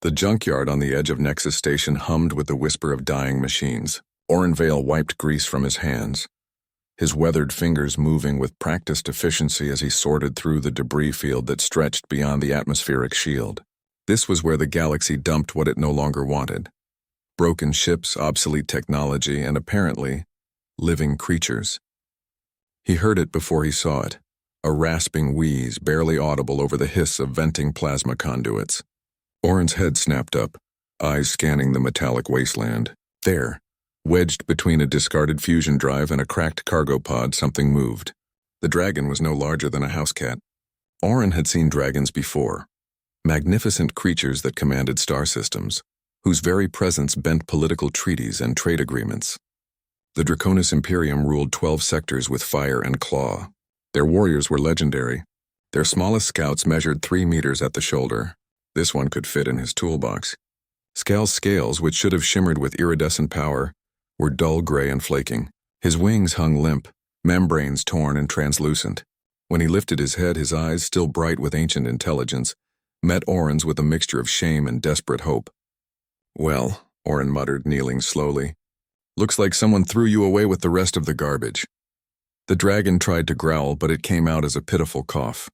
The junkyard on the edge of Nexus Station hummed with the whisper of dying machines. Orenvale wiped grease from his hands, his weathered fingers moving with practiced efficiency as he sorted through the debris field that stretched beyond the atmospheric shield. This was where the galaxy dumped what it no longer wanted. Broken ships, obsolete technology, and apparently, living creatures. He heard it before he saw it, a rasping wheeze barely audible over the hiss of venting plasma conduits. Oren's head snapped up, eyes scanning the metallic wasteland. There, wedged between a discarded fusion drive and a cracked cargo pod, something moved. The dragon was no larger than a house cat. Oren had seen dragons before, magnificent creatures that commanded star systems, whose very presence bent political treaties and trade agreements. The Draconis Imperium ruled 12 sectors with fire and claw. Their warriors were legendary. Their smallest scouts measured 3 meters at the shoulder. This one could fit in his toolbox. Scal's scales, which should have shimmered with iridescent power, were dull gray and flaking. His wings hung limp, membranes torn and translucent. When he lifted his head, his eyes, still bright with ancient intelligence, met Oren's with a mixture of shame and desperate hope. "Well," Oren muttered, kneeling slowly, "looks like someone threw you away with the rest of the garbage." The dragon tried to growl, but it came out as a pitiful cough.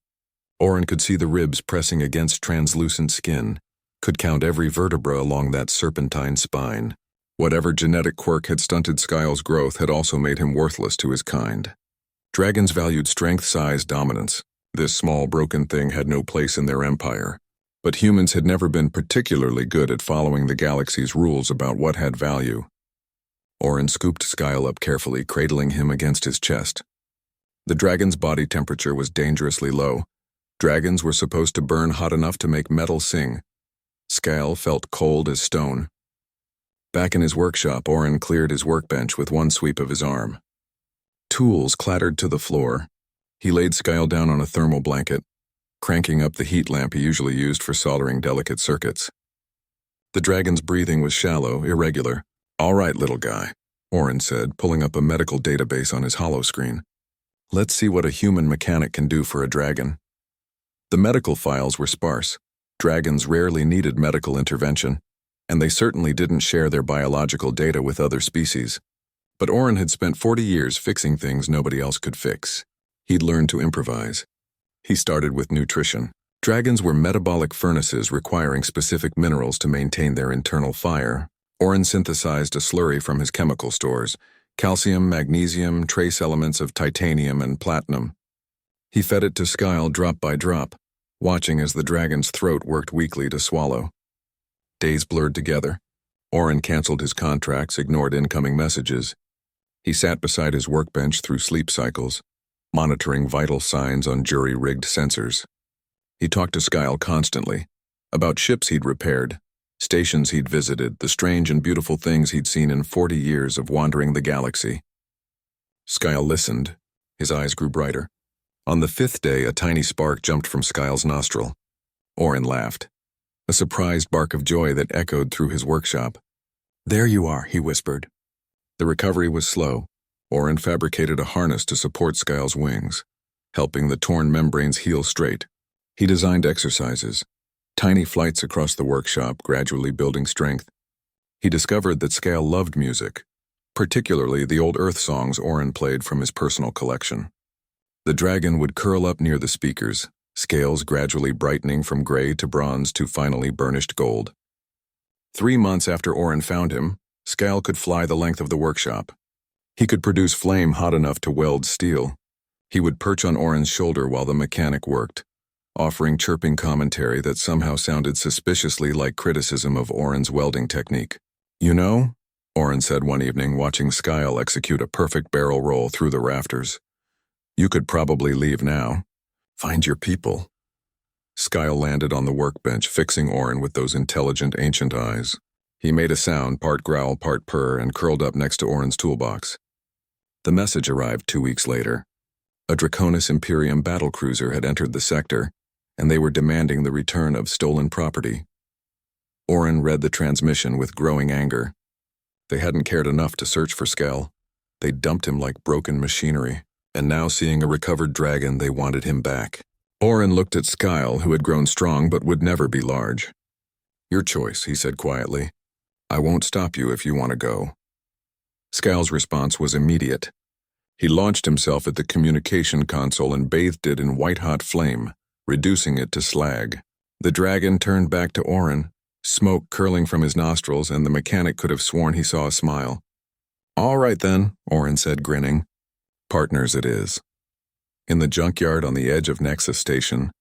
Oren could see the ribs pressing against translucent skin, could count every vertebra along that serpentine spine. Whatever genetic quirk had stunted Skyle's growth had also made him worthless to his kind. Dragons valued strength, size, dominance. This small, broken thing had no place in their empire. But humans had never been particularly good at following the galaxy's rules about what had value. Oren scooped Skyle up carefully, cradling him against his chest. The dragon's body temperature was dangerously low. Dragons were supposed to burn hot enough to make metal sing. Skyle felt cold as stone. Back in his workshop, Oren cleared his workbench with one sweep of his arm. Tools clattered to the floor. He laid Skyle down on a thermal blanket, cranking up the heat lamp he usually used for soldering delicate circuits. The dragon's breathing was shallow, irregular. "All right, little guy," Oren said, pulling up a medical database on his holoscreen. "Let's see what a human mechanic can do for a dragon." The medical files were sparse. Dragons rarely needed medical intervention, and they certainly didn't share their biological data with other species. But Oren had spent 40 years fixing things nobody else could fix. He'd learned to improvise. He started with nutrition. Dragons were metabolic furnaces requiring specific minerals to maintain their internal fire. Oren synthesized a slurry from his chemical stores: calcium, magnesium, trace elements of titanium and platinum. He fed it to Skyle drop by drop, watching as the dragon's throat worked weakly to swallow. Days blurred together. Oren canceled his contracts, ignored incoming messages. He sat beside his workbench through sleep cycles, monitoring vital signs on jury-rigged sensors. He talked to Skyle constantly, about ships he'd repaired, stations he'd visited, the strange and beautiful things he'd seen in 40 years of wandering the galaxy. Skyle listened. His eyes grew brighter. On the 5th day, a tiny spark jumped from Skyle's nostril. Oren laughed, a surprised bark of joy that echoed through his workshop. "There you are," he whispered. The recovery was slow. Oren fabricated a harness to support Skyle's wings, helping the torn membranes heal straight. He designed exercises, tiny flights across the workshop, gradually building strength. He discovered that Skyle loved music, particularly the old Earth songs Oren played from his personal collection. The dragon would curl up near the speakers, scales gradually brightening from gray to bronze to finally burnished gold. 3 months after Oren found him, Skyle could fly the length of the workshop. He could produce flame hot enough to weld steel. He would perch on Oren's shoulder while the mechanic worked, offering chirping commentary that somehow sounded suspiciously like criticism of Oren's welding technique. "You know," Oren said one evening, watching Skyle execute a perfect barrel roll through the rafters, "you could probably leave now. Find your people." Skyle landed on the workbench, fixing Oren with those intelligent ancient eyes. He made a sound, part growl, part purr, and curled up next to Oren's toolbox. The message arrived 2 weeks later. A Draconis Imperium battlecruiser had entered the sector, and they were demanding the return of stolen property. Oren read the transmission with growing anger. They hadn't cared enough to search for Skyle. They dumped him like broken machinery, and now seeing a recovered dragon, they wanted him back. Oren looked at Skyle, who had grown strong but would never be large. Your choice, he said quietly. I won't stop you if you want to go. Scal's response was immediate. He launched himself at the communication console and bathed it in white-hot flame, reducing it to slag. The dragon turned back to Orin, smoke curling from his nostrils, and the mechanic could have sworn he saw a smile. All right then, Orin said, grinning. Partners it is. In the junkyard on the edge of Nexus Station,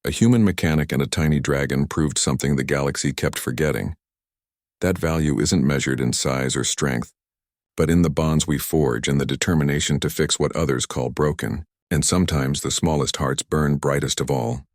a human mechanic and a tiny dragon proved something the galaxy kept forgetting. That value isn't measured in size or strength, but in the bonds we forge and the determination to fix what others call broken, and sometimes the smallest hearts burn brightest of all.